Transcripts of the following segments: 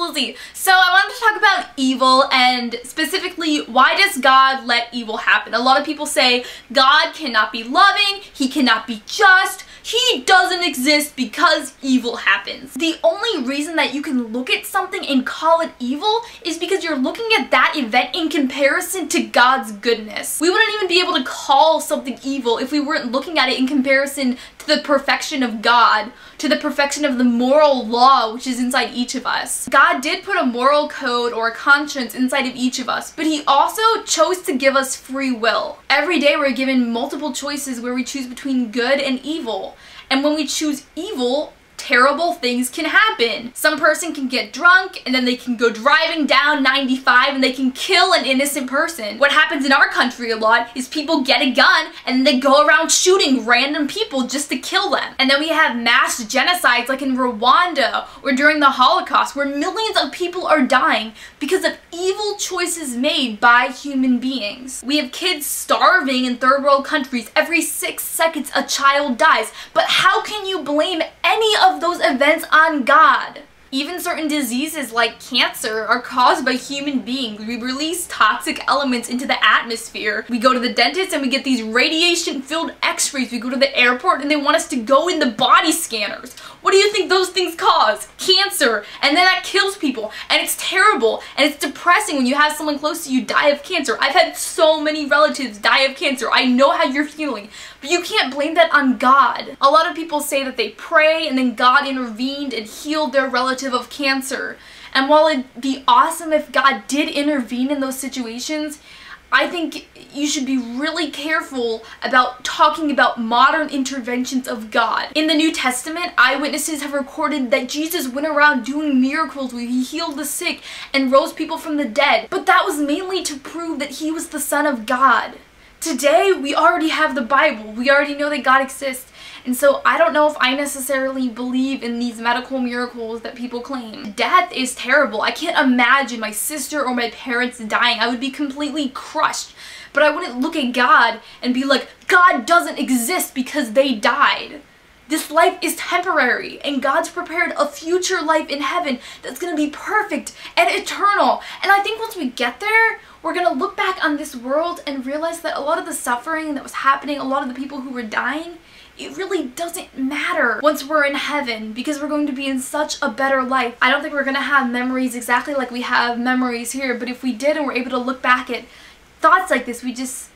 Lizzie. So I wanted to talk about evil, and specifically, why does God let evil happen? A lot of people say God cannot be loving, he cannot be just, he doesn't exist because evil happens. The only reason that you can look at something and call it evil is because you're looking at that event in comparison to God's goodness. We wouldn't even be able to call something evil if we weren't looking at it in comparison to the perfection of God, to the perfection of the moral law which is inside each of us. God did put a moral code or a conscience inside of each of us, but he also chose to give us free will. Every day we're given multiple choices where we choose between good and evil. And when we choose evil, terrible things can happen. Some person can get drunk and then they can go driving down 95 and they can kill an innocent person. What happens in our country a lot is people get a gun and they go around shooting random people just to kill them. And then we have mass genocides like in Rwanda or during the Holocaust where millions of people are dying because of evil choices made by human beings. We have kids starving in third world countries. Every 6 seconds a child dies. But how can you blame any of those events on God? Even certain diseases like cancer are caused by human beings. We release toxic elements into the atmosphere. We go to the dentist and we get these radiation-filled x-rays. We go to the airport and they want us to go in the body scanners. What do you think those things cause? Cancer. And then that kills people. And it's terrible. And it's depressing when you have someone close to you die of cancer. I've had so many relatives die of cancer. I know how you're feeling. But you can't blame that on God. A lot of people say that they pray and then God intervened and healed their relative of cancer. And while it'd be awesome if God did intervene in those situations, I think you should be really careful about talking about modern interventions of God. In the New Testament, eyewitnesses have recorded that Jesus went around doing miracles where he healed the sick and rose people from the dead. But that was mainly to prove that he was the Son of God. Today, we already have the Bible. We already know that God exists. And so I don't know if I necessarily believe in these medical miracles that people claim. Death is terrible. I can't imagine my sister or my parents dying. I would be completely crushed. But I wouldn't look at God and be like, God doesn't exist because they died. This life is temporary, and God's prepared a future life in heaven that's going to be perfect and eternal. And I think once we get there, we're going to look back on this world and realize that a lot of the suffering that was happening, a lot of the people who were dying, it really doesn't matter once we're in heaven because we're going to be in such a better life. I don't think we're going to have memories exactly like we have memories here, but if we did and were able to look back at thoughts like this, we just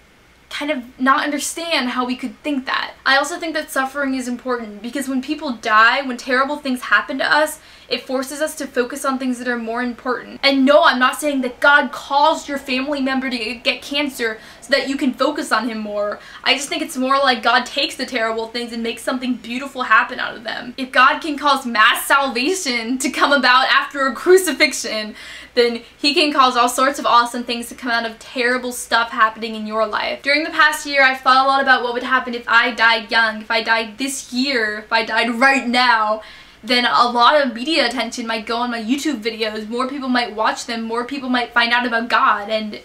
kind of not understand how we could think that. I also think that suffering is important because when people die, when terrible things happen to us, it forces us to focus on things that are more important. And no, I'm not saying that God caused your family member to get cancer so that you can focus on him more. I just think it's more like God takes the terrible things and makes something beautiful happen out of them. If God can cause mass salvation to come about after a crucifixion, then he can cause all sorts of awesome things to come out of terrible stuff happening in your life. During the past year, I've thought a lot about what would happen if I died young, if I died this year, if I died right now. Then a lot of media attention might go on my YouTube videos, more people might watch them, more people might find out about God, and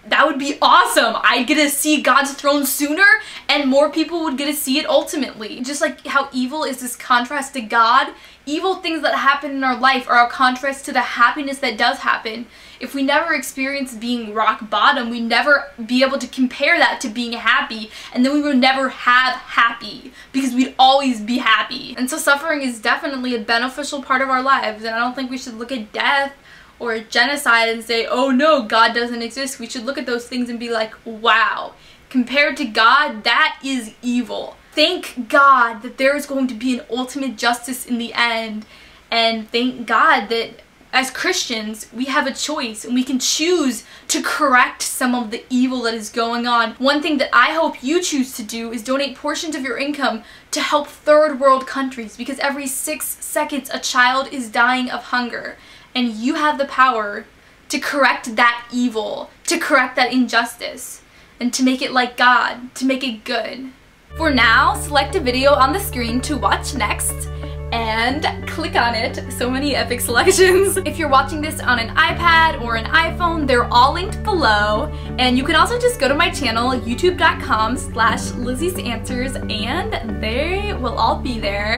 that would be awesome. I'd get to see God's throne sooner, and more people would get to see it ultimately. Just like how evil is this contrast to God, evil things that happen in our life are a contrast to the happiness that does happen. If we never experience being rock bottom, we'd never be able to compare that to being happy, and then we would never have happy because we'd always be happy. And so suffering is definitely a beneficial part of our lives, and I don't think we should look at death or genocide and say, oh no, God doesn't exist. We should look at those things and be like, wow, compared to God, that is evil. Thank God that there is going to be an ultimate justice in the end, and thank God that as Christians, we have a choice and we can choose to correct some of the evil that is going on. One thing that I hope you choose to do is donate portions of your income to help third world countries, because every 6 seconds a child is dying of hunger. And you have the power to correct that evil, to correct that injustice, and to make it like God, to make it good. For now, select a video on the screen to watch next, and click on it. So many epic selections. If you're watching this on an iPad or an iPhone, they're all linked below. And you can also just go to my channel, youtube.com/LizziesAnswers, and they will all be there.